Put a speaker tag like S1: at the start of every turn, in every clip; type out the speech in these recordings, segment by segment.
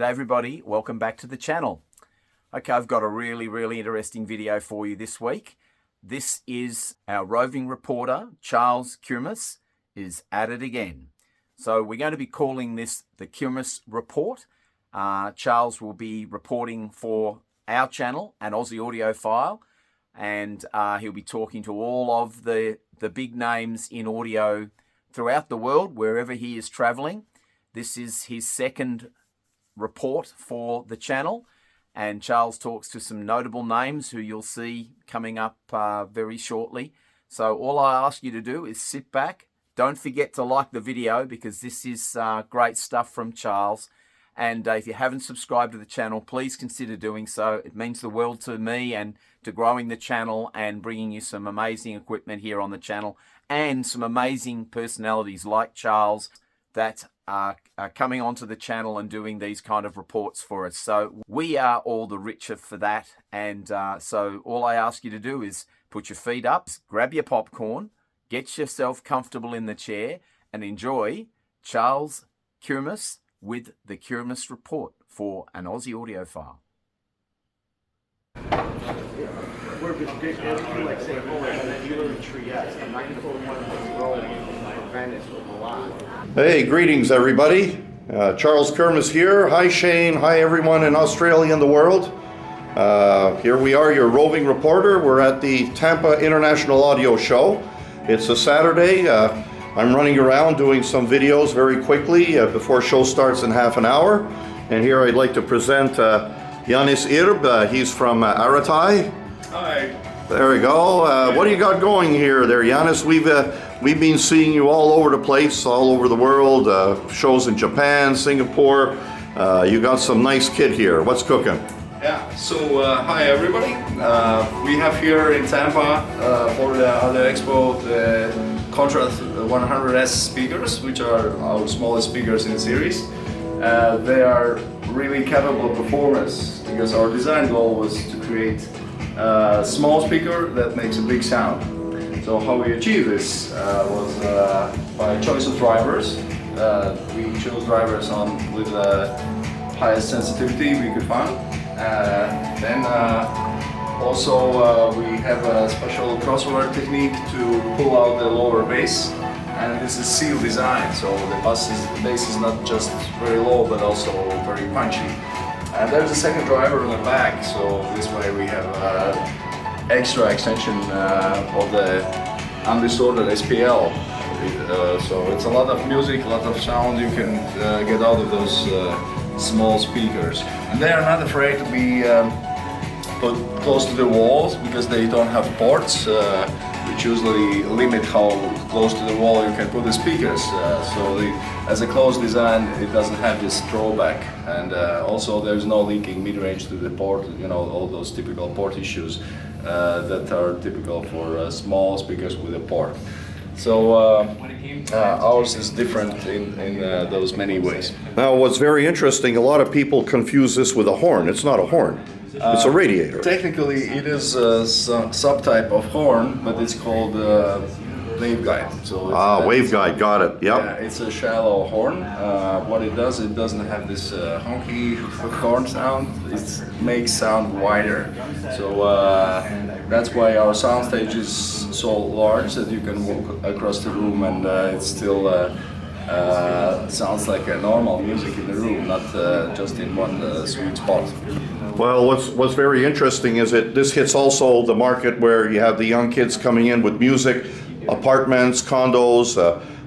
S1: G'day everybody, welcome back to the channel. Okay, I've got a really interesting video for you this week. This is our roving reporter, Charles Kirmuss, is at it again. So we're going to be calling this the Kirmuss Report. Charles will be reporting for our channel, an Aussie Audiophile, and he'll be talking to all of the big names in audio throughout the world, wherever he is traveling. This is his second report for the channel, and Charles talks to some notable names who you'll see coming up very shortly. So all I ask you to do is sit back. Don't forget to like the video, because this is great stuff from Charles. And if you haven't subscribed to the channel, please consider doing so. It means the world to me and to growing the channel and bringing you some amazing equipment here on the channel and some amazing personalities like Charles that are coming onto the channel and doing these kind of reports for us. So we are all the richer for that. And so all I ask you to do is put your feet up, grab your popcorn, get yourself comfortable in the chair and enjoy Charles Kirmuss with the Kirmuss Report for an Aussie Audiophile.
S2: Hey, greetings everybody. Charles Kirmuss here. Hi Shane. Hi everyone in Australia and the world. Here we are, your roving reporter. We're at the Tampa International Audio Show. It's a Saturday. I'm running around doing some videos very quickly before show starts in half an hour. And here I'd like to present Yanis Irb. He's from Aratai.
S3: Hi.
S2: There we go. What do you got going here there, Yanis? We've been seeing you all over the place, all over the world, shows in Japan, Singapore. You got some nice kit here. What's cooking?
S3: Yeah, so hi everybody. We have here in Tampa for the other Expo the Contrast 100S speakers, which are our smallest speakers in series. They are really capable performers because our design goal was to create a small speaker that makes a big sound. So how we achieve this was by choice of drivers. We chose drivers with the highest sensitivity we could find. Then also we have a special crossover technique to pull out the lower bass, and this is seal design, so the bass is not just very low but also very punchy. And there's a second driver on the back, so this way we have extra extension of the undistorted SPL. So it's a lot of music, a lot of sound you can get out of those small speakers. And they are not afraid to be put close to the walls because they don't have ports, which usually limit how close to the wall you can put the speakers. As a closed design, it doesn't have this drawback. And also there's no leaking mid-range to the port, you know, all those typical port issues that are typical for small speakers with a port. So ours is different in those many ways.
S2: Now what's very interesting, a lot of people confuse this with a horn. It's not a horn, it's a radiator.
S3: Technically it is a subtype of horn, but it's called waveguide. So
S2: waveguide, got it, yep.
S3: Yeah, it's a shallow horn. What it does, it doesn't have this honky horn sound, it makes sound wider. So that's why our soundstage is so large that you can walk across the room and it still sounds like a normal music in the room, not just in one sweet spot.
S2: Well, what's very interesting is that this hits also the market where you have the young kids coming in with music, apartments, condos,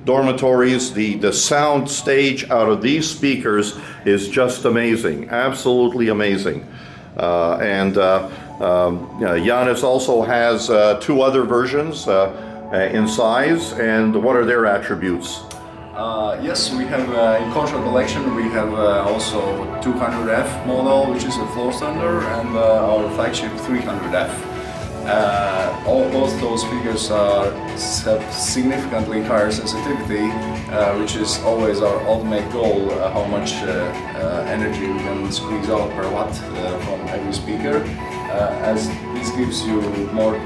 S2: dormitories. The sound stage out of these speakers is just amazing, absolutely amazing. Yanis also has two other versions in size, and what are their attributes?
S3: Yes, we have in Contra collection we have also 200F model, which is a floor standard, and our flagship 300F. Both those speakers have significantly higher sensitivity, which is always our ultimate goal, how much energy we can squeeze out per watt from every speaker, as this gives you more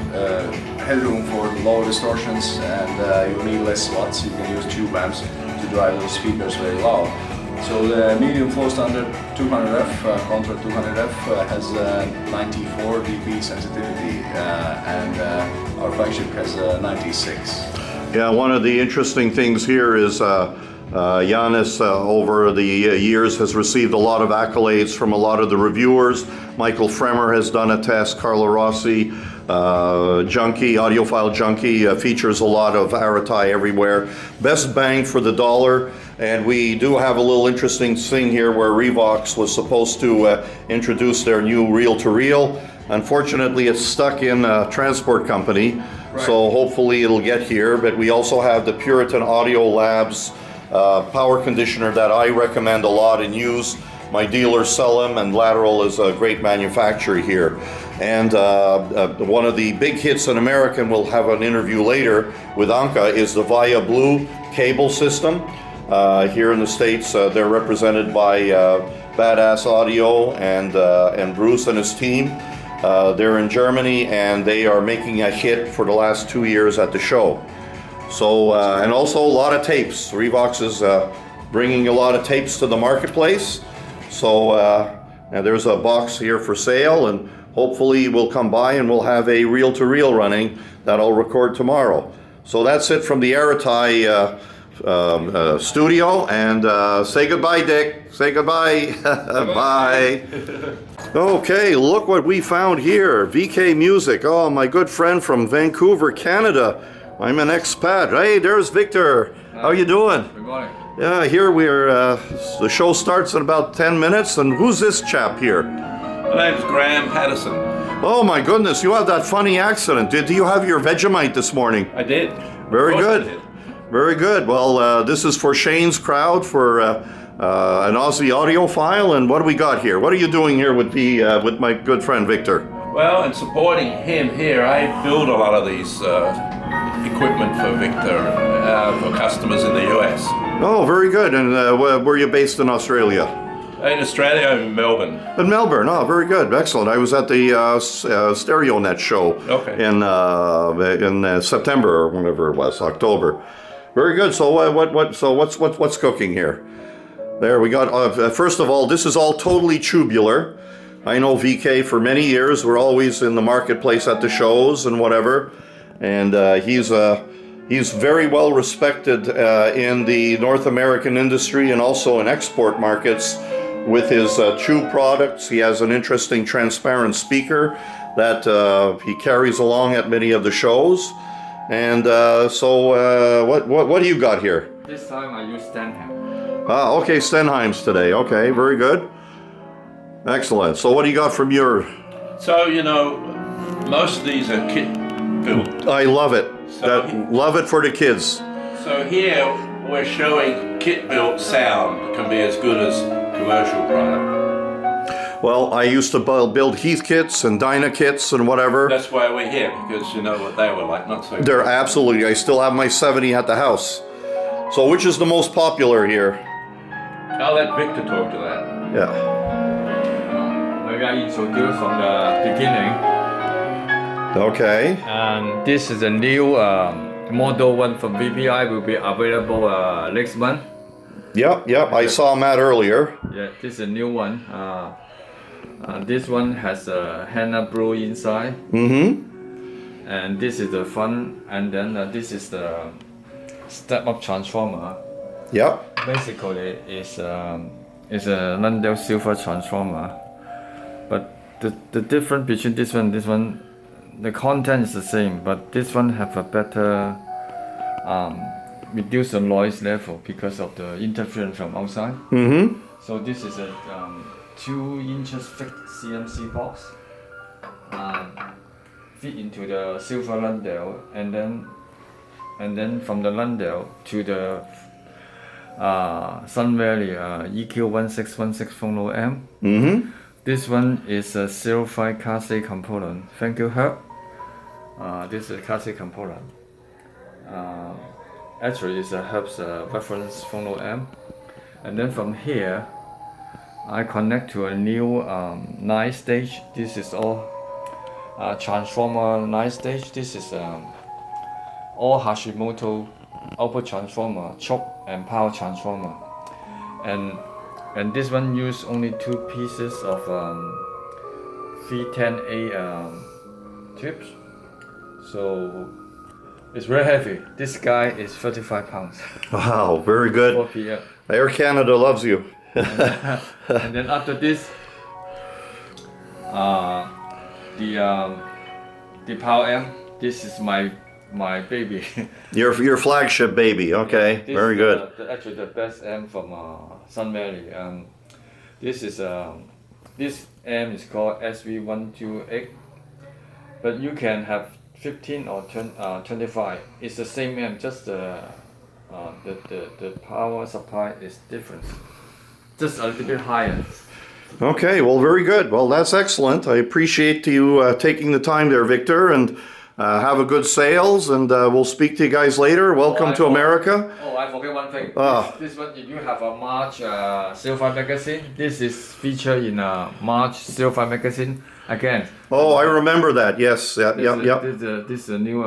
S3: headroom for low distortions, and you need less watts. You can use tube amps to drive those speakers very loud. So the medium flow standard 200F, Contra 200F has 94 dB sensitivity and our flagship has 96.
S2: Yeah, one of the interesting things here is Giannis over the years has received a lot of accolades from a lot of the reviewers. Michael Fremer has done a test, Carlo Rossi, Junkie, Audiophile Junkie features a lot of Aratai everywhere. Best bang for the dollar. And we do have a little interesting thing here where Revox was supposed to introduce their new reel-to-reel. Unfortunately, it's stuck in a transport company, right. So hopefully it'll get here. But we also have the Puritan Audio Labs power conditioner that I recommend a lot and use. My dealers sell them, and Lateral is a great manufacturer here. And one of the big hits in America, and we'll have an interview later with Anka, is the Via Blue cable system. Here in the States, they're represented by Badass Audio and Bruce and his team. They're in Germany, and they are making a hit for the last 2 years at the show. So, and also a lot of tapes. Revox is bringing a lot of tapes to the marketplace. So now there's a box here for sale, and hopefully we'll come by and we'll have a reel-to-reel running that I'll record tomorrow. So that's it from the Aratai studio, and say goodbye, Dick. Say goodbye. Bye. Okay, look what we found here. VK Music. Oh, my good friend from Vancouver, Canada. I'm an expat. Hey, there's Victor. How you doing?
S4: Good morning.
S2: Yeah, here we're, the show starts in about 10 minutes, and who's this chap here?
S4: My name's Graham Patterson.
S2: Oh my goodness, you have that funny accent. Did you have your Vegemite this morning?
S4: I did.
S2: Very good. Very good. Well, this is for Shane's crowd, for an Aussie audiophile, and what do we got here? What are you doing here with the with my good friend Victor?
S4: Well, in supporting him here, I build a lot of these equipment for Victor for customers in the US.
S2: Oh, very good. And where are you based in Australia?
S4: In Australia, I'm in Melbourne.
S2: In Melbourne. Oh, very good. Excellent. I was at the StereoNet show in September or whenever it was, October. Very good. So what's cooking here? There we got. First of all, this is all totally tubular. I know VK for many years. We're always in the marketplace at the shows and whatever. And he's very well respected in the North American industry and also in export markets with his tube products. He has an interesting transparent speaker that he carries along at many of the shows. And what do you got here?
S5: This time I use Stenheim.
S2: Ah, okay, Stenheims today. Okay, very good. Excellent. So what do you got from your...
S4: So, you know, most of these are kit built.
S2: I love it. Love it for the kids.
S4: So here we're showing kit built sound can be as good as commercial product.
S2: Well, I used to build Heath kits and Dyna kits and whatever.
S4: That's why we're here, because you know what they were like, not so good.
S2: They're absolutely, I still have my 70 at the house. So which is the most popular here?
S4: I'll let Victor talk to that.
S2: Yeah.
S5: Maybe I introduce from the beginning.
S2: Okay.
S5: And this is a new model one from VPI, will be available next month.
S2: Yep, I saw Matt earlier.
S5: Yeah, this is a new one. This one has a henna blue inside. Mm-hmm. And this is the front, and then this is the step-up transformer.
S2: Yep.
S5: Basically, it's a Lundell silver transformer. But the difference between this one, the content is the same, but this one have a better reduce the noise level because of the interference from outside. Mm-hmm. So this is a 2 inches thick CMC box, fit into the silver Lundell, and then from the Lundell to the Sun Valley EQ 1616 phono amp. Mm-hmm. This one is a 05 Class A component. Thank you, Herb. This is a Class A component. Actually, it's a Herb's reference phono amp. And then from here, I connect to a new 9-stage. This is all transformer 9-stage. This is all Hashimoto output transformer, choke and power transformer. and this one use only 2 pieces of 310A tubes, so it's very heavy. This guy is 35 pounds.
S2: Wow, very good.
S5: 4 p.m.
S2: Air Canada loves you.
S5: And then after this, the Power M. This is my baby.
S2: Your flagship baby. Okay,
S5: This
S2: very
S5: is
S2: good.
S5: actually the best M from Sun Valley. This is this M is called SV128, but you can have 15 or 25. It's the same M, just the power supply is different, just a little bit higher.
S2: Okay, well, very good. Well, that's excellent. I appreciate you taking the time there, Victor, and have a good sales, and we'll speak to you guys later. Welcome to America.
S5: Oh, I forget one thing.
S2: Ah.
S5: This one, if you have a March Silver magazine, this is featured in a March Silver magazine again.
S2: Oh, I remember that. Yes. Yeah.
S5: This is a new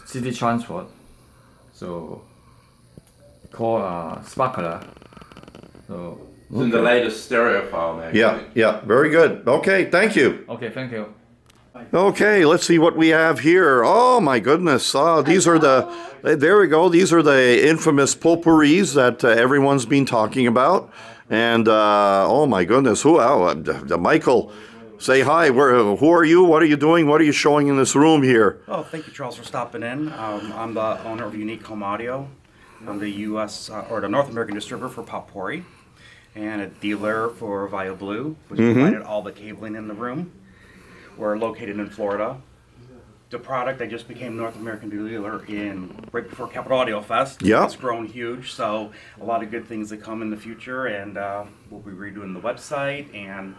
S5: city transport, so called Sparkler. So
S4: It's in the latest stereophile magazine.
S2: Yeah. Very good. Okay. Thank you.
S5: okay, thank you.
S2: Okay, let's see what we have here. Oh my goodness! These are there we go. These are the infamous potpourris that everyone's been talking about. And oh my goodness, Michael, say hi. Who are you? What are you doing? What are you showing in this room here?
S6: Oh, thank you, Charles, for stopping in. I'm the owner of Unique Home Audio. I'm the U.S. Or the North American distributor for Potpourri, and a dealer for Via Blue, which provided all the cabling in the room. We're located in Florida. The product, I just became North American dealer right before Capital Audio Fest.
S2: Yeah.
S6: It's grown huge, so a lot of good things that come in the future, and we'll be redoing the website and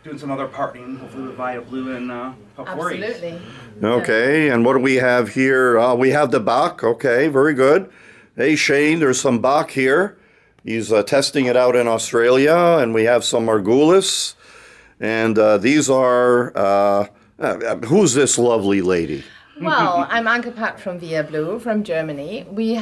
S6: doing some other partnering, hopefully with Via Blue and Potpourri.
S7: Absolutely.
S2: Okay, and what do we have here? We have the Bach. Okay, very good. Hey Shane, there's some Bach here. He's testing it out in Australia, and we have some Margulis. And these are, who's this lovely lady?
S7: Well, I'm Anke Pat from Via Blue from Germany. We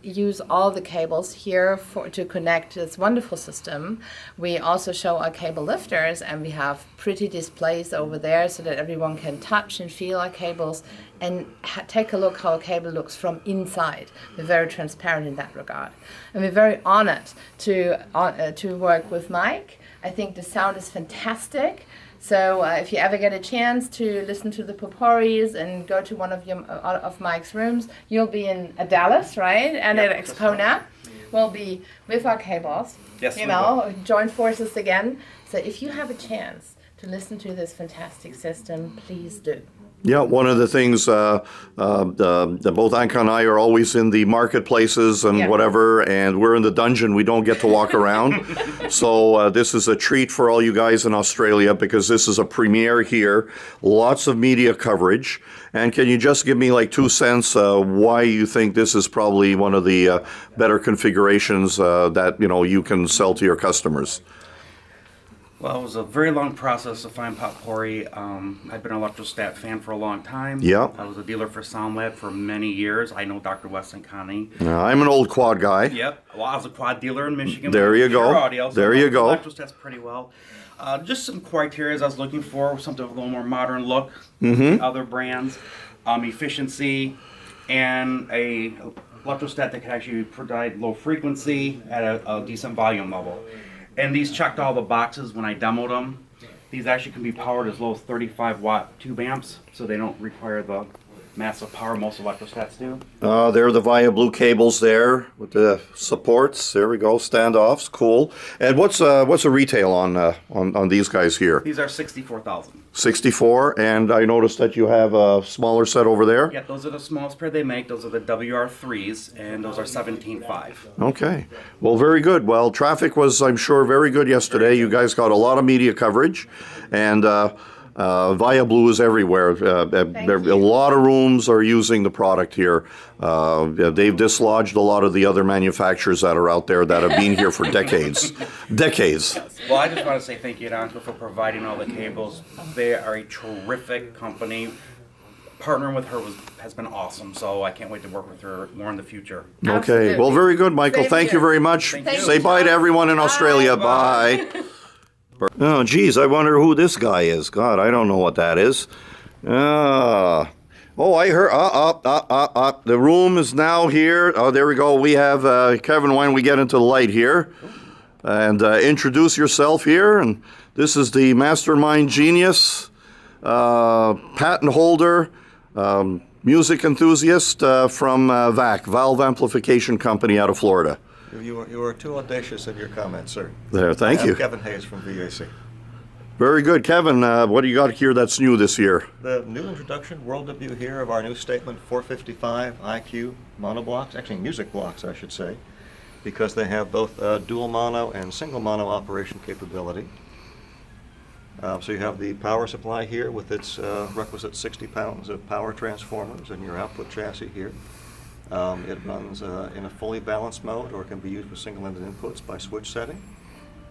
S7: use all the cables here to connect this wonderful system. We also show our cable lifters, and we have pretty displays over there so that everyone can touch and feel our cables and take a look how a cable looks from inside. We're very transparent in that regard. And we're very honored to work with Mike. I think the sound is fantastic. So if you ever get a chance to listen to the potpourris and go to one of Mike's rooms, you'll be in Dallas, right? And at Expo now, we'll be with our cables.
S6: Yes,
S7: you
S6: we
S7: know, join forces again. So if you have a chance to listen to this fantastic system, please do.
S2: Yeah, one of the things, both Anka and I are always in the marketplaces and whatever, and we're in the dungeon. We don't get to walk around. So this is a treat for all you guys in Australia because this is a premiere here. Lots of media coverage. And can you just give me like 2 cents why you think this is probably one of the better configurations that, you can sell to your customers?
S6: Well, it was a very long process to find Potpourri. I've been an electrostat fan for a long time.
S2: Yeah.
S6: I was a dealer for SoundLab for many years. I know Dr. Weston Connie.
S2: I'm an old quad guy.
S6: Yep. Well, I was a quad dealer in Michigan.
S2: There you go.
S6: Audio, so
S2: there you go.
S6: Electrostats pretty well. Just some criteria I was looking for, something with a little more modern look than other brands, efficiency, and a electrostat that could actually provide low frequency at a decent volume level. And these checked all the boxes when I demoed them. These actually can be powered as low as 35 watt tube amps, so they don't require the massive power most electrostats do.
S2: There are the Via Blue cables there with the supports. There we go, standoffs, cool. And what's the retail on these guys here?
S6: These are 64,000.
S2: 64, and I noticed that you have a smaller set over there.
S6: Yeah, those are the smallest pair they make. Those are the WR3s, and those are 17.5.
S2: Okay, well, very good. Well, traffic was, I'm sure, very good yesterday. You guys got a lot of media coverage, and Via Blue is everywhere. A lot of rooms are using the product here. They've dislodged a lot of the other manufacturers that are out there that have been here for decades. Decades.
S6: Well, I just want to say thank you to Anko for providing all the cables. They are a terrific company. partnering with her has been awesome. So I can't wait to work with her more in the future.
S2: Okay,
S7: Absolutely.
S2: well, very good, Michael.
S7: Same
S2: Thank you
S7: here.
S2: very much.
S6: Thank you.
S2: Say bye to everyone in Australia. Bye. Oh, geez, I wonder who this guy is. God, I don't know what that is. Oh, I heard. The room is now here. Oh, there we go. We have Kevin. Why don't we get into the light here and introduce yourself here? And this is the mastermind genius, patent holder, music enthusiast from VAC, Valve Amplification Company out of Florida.
S8: You were too audacious in your comments, sir.
S2: There, thank you.
S8: I'm Kevin Hayes from VAC.
S2: Very good. Kevin, what do you got here that's new this year?
S8: The new introduction, world debut here of our new statement 455 IQ monoblocks, actually music blocks, I should say, because they have both dual mono and single mono operation capability. So you have the power supply here with its requisite 60 pounds of power transformers and your output chassis here. It runs in a fully balanced mode, or it can be used with single-ended inputs by switch setting,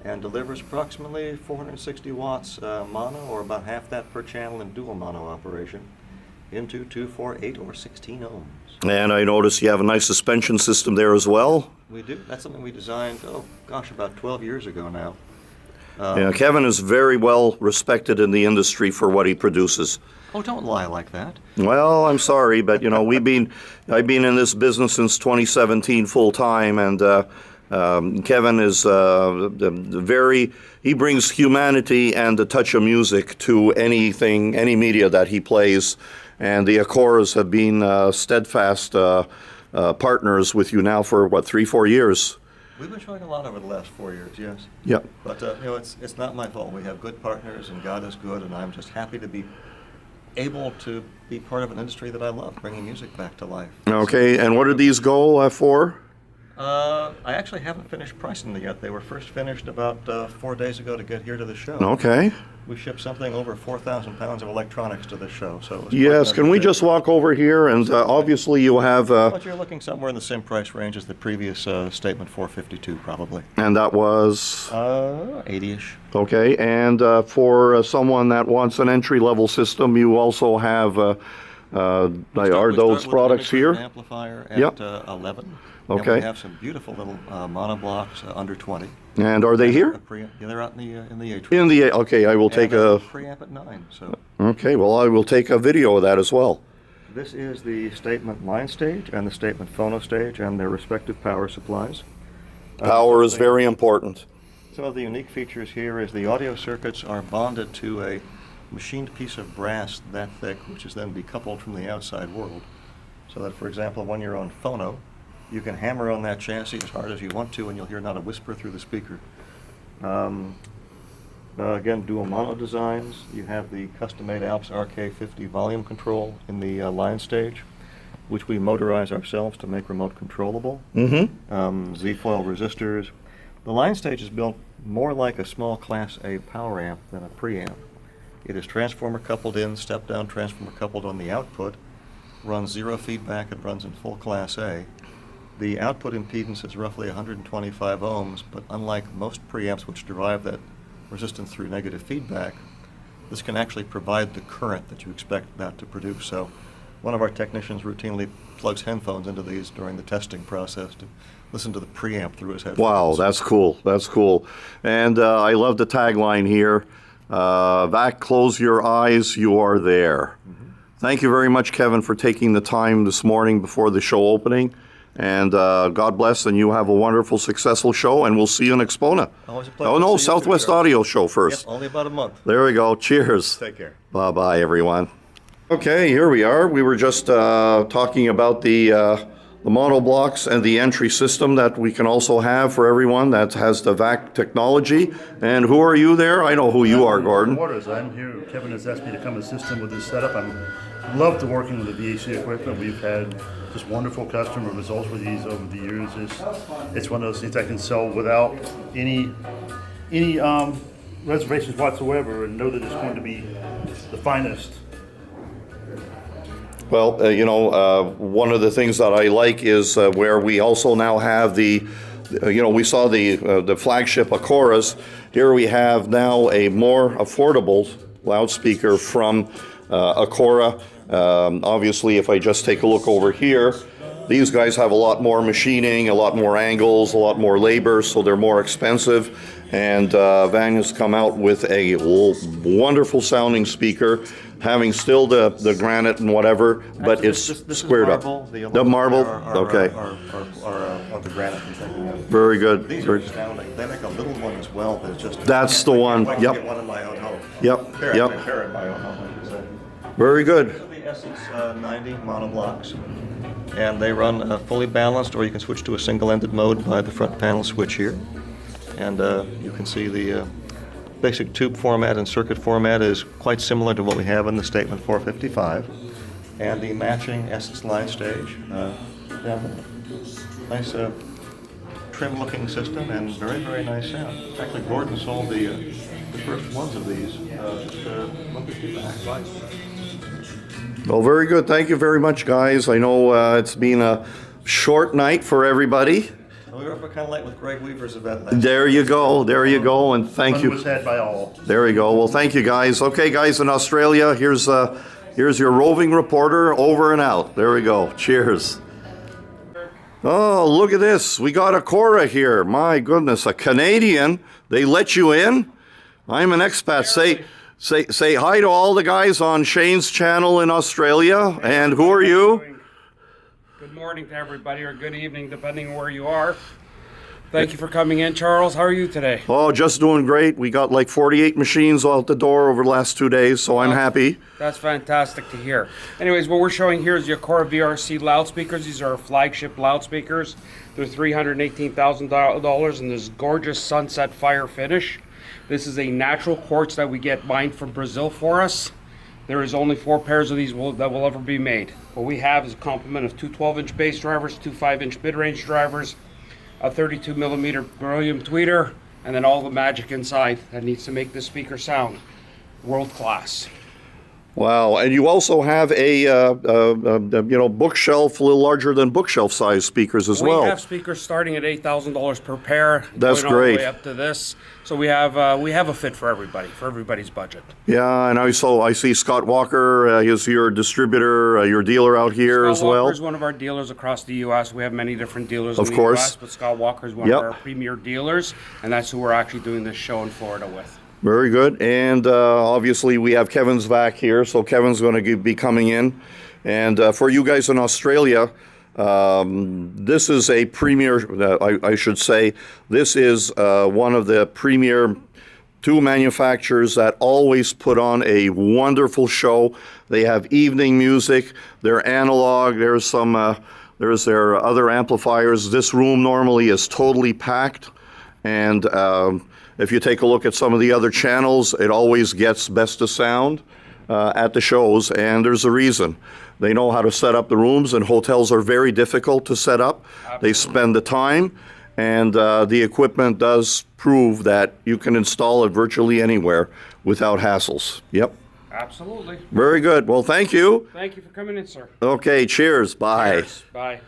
S8: and delivers approximately 460 watts mono, or about half that per channel in dual mono operation, into 2, 4, 8, or 16 ohms.
S2: And I notice you have a nice suspension system there as well.
S8: We do. That's something we designed, oh gosh, about 12 years ago now.
S2: Yeah, Kevin is very well respected in the industry for what he produces.
S8: Oh, don't lie like that.
S2: Well, I'm sorry, but you know, I've been in this business since 2017 full time, and Kevin is he brings humanity and a touch of music to anything, any media that he plays, and the Acoras have been steadfast partners with you now for what, 3-4 years.
S8: We've been showing a lot over the last 4 years, yes.
S2: Yeah.
S8: But you know, it's not my fault. We have good partners, and God is good, and I'm just happy to be able to be part of an industry that I love, bringing music back to life.
S2: Okay, and what did these go for?
S8: I actually haven't finished pricing them yet. They were first finished about 4 days ago to get here to the show.
S2: Okay.
S8: We shipped something over 4,000 pounds of electronics to the show. So it was
S2: Yes,
S8: quite
S2: can we just
S8: undertaking.
S2: walk over here? And obviously you have,
S8: But you're looking somewhere in the same price range as the previous statement 452, probably.
S2: and that was,
S8: 80-ish.
S2: okay, and for someone that wants an entry-level system, you also have, are those products here?
S8: Amplifier at
S2: Yep.
S8: 11.
S2: Okay.
S8: And we have some beautiful little monoblocks under 20.
S2: And are they here?
S8: Yeah, they're out in the atrium.
S2: In the, okay, I will take a,
S8: preamp at 9. So
S2: okay, well, I will take a video of that as well.
S8: this is the statement line stage and the statement phono stage and their respective power supplies.
S2: Power is very important.
S8: Some of the unique features here is the audio circuits are bonded to a machined piece of brass that thick, which is then decoupled from the outside world. So that, for example, when you're on phono, you can hammer on that chassis as hard as you want to, and you'll hear not a whisper through the speaker. Again, dual mono designs. You have the custom-made Alps RK50 volume control in the line stage, which we motorize ourselves to make remote controllable.
S2: Mm-hmm.
S8: Z-foil resistors. The line stage is built more like a small Class A power amp than a preamp. It is transformer coupled in, step-down transformer coupled on the output, runs zero feedback, and runs in full Class A. The output impedance is roughly 125 ohms, but unlike most preamps which derive that resistance through negative feedback, this can actually provide the current that you expect that to produce. So one of our technicians routinely plugs headphones into these during the testing process to listen to the preamp through his headphones.
S2: Wow, that's cool. That's cool. And I love the tagline here. VAC, close your eyes, you are there.
S8: Mm-hmm.
S2: Thank you very much, Kevin, for taking the time this morning before the show opening. And God bless, and you have a wonderful, successful show, and we'll see you in Expona.
S8: Always a pleasure
S2: Oh,
S8: to
S2: no,
S8: see you too,
S2: Southwest
S8: Charles.
S2: Audio Show first.
S8: Yep, only about a month.
S2: There we go. Cheers.
S8: Take care.
S2: Bye-bye, everyone. Okay, here we are. We were just talking about the monoblocks and the entry system that we can also have for everyone that has the VAC technology. And who are you there? I know who you are, Gordon.
S9: Waters. I'm here. Kevin has asked me to come assist him with this setup. I'm love to working with the VAC equipment. We've had just wonderful customer results with these over the years. It's one of those things I can sell without any reservations whatsoever, and know that it's going to be the finest.
S2: Well, one of the things that I like is where we also now have we saw the flagship Acoras. Here we have now a more affordable loudspeaker from Acora. Obviously, if I just take a look over here, these guys have a lot more machining, a lot more angles, a lot more labor, so they're more expensive. And Vanya's come out with a wonderful sounding speaker, having still the granite and whatever, but
S8: This
S2: it's squared up. The marble, okay.
S8: Of the granite.
S2: Very good.
S8: These are astounding. They make a little one as well, but it's just...
S2: That's the one,
S8: I
S2: yep.
S8: get one in my own home.
S2: Yep,
S8: Pair
S2: yep.
S8: in my own home, I should say.
S2: Very good.
S8: The Essex 90 monoblocks, and they run fully balanced, or you can switch to a single-ended mode by the front panel switch here. And you can see the basic tube format and circuit format is quite similar to what we have in the Statement 455. And the matching Essex line stage, nice trim-looking system and very, very nice sound. Actually, Gordon sold the first ones of these just a month or two back.
S2: Well, very good. Thank you very much, guys. I know it's been a short night for everybody.
S8: We were up kind of late with Greg Weaver's event last
S2: There you go, and thank
S9: Fun
S2: you.
S9: was had by all.
S2: There you go. Well, thank you, guys. Okay, guys, in Australia, here's your roving reporter, over and out. There we go. Cheers. Oh, look at this. We got a Cora here. My goodness, a Canadian. They let you in? I'm an expat. Say hi to all the guys on Shane's channel in Australia. And who are you?
S10: Good morning to everybody, or good evening, depending where you are. Thank you for coming in, Charles. How are you today?
S2: Oh, just doing great. We got like 48 machines out the door over the last 2 days, so I'm happy.
S10: That's fantastic to hear. Anyways, what we're showing here is the Cora VRC loudspeakers. These are our flagship loudspeakers. They're $318,000 in this gorgeous sunset fire finish. This is a natural quartz that we get mined from Brazil for us. There is only 4 pairs of these that will ever be made. What we have is a complement of 2 12-inch bass drivers, 2 5-inch mid-range drivers, a 32mm beryllium tweeter, and then all the magic inside that needs to make this speaker sound world class.
S2: Wow, and you also have a bookshelf, a little larger than bookshelf size speakers as well.
S10: We have speakers starting at $8,000 per pair.
S2: That's
S10: going all
S2: great.
S10: the way up to this. So we have a fit for everybody, for everybody's budget.
S2: Yeah, and I see Scott Walker is your distributor, your dealer out here as well.
S10: Scott Walker is one of our dealers across the U.S. We have many different dealers
S2: Of
S10: in
S2: course.
S10: the U.S., but Scott Walker is one of our premier dealers, and that's who we're actually doing this show in Florida with.
S2: Very good. And obviously we have Kevin's back here, so Kevin's going to be coming in. And for you guys in Australia, this is a premier, I should say, this is one of the premier 2 manufacturers that always put on a wonderful show. They have evening music, they're analog, there's their other amplifiers. This room normally is totally packed, and if you take a look at some of the other channels, it always gets best of sound at the shows, and there's a reason. They know how to set up the rooms, and hotels are very difficult to set up. Absolutely. They spend the time, and the equipment does prove that you can install it virtually anywhere without hassles. Yep.
S10: Absolutely.
S2: Very good. Well, thank you.
S10: Thank you for coming in, sir.
S2: Okay, cheers. Bye.
S10: Cheers. Bye.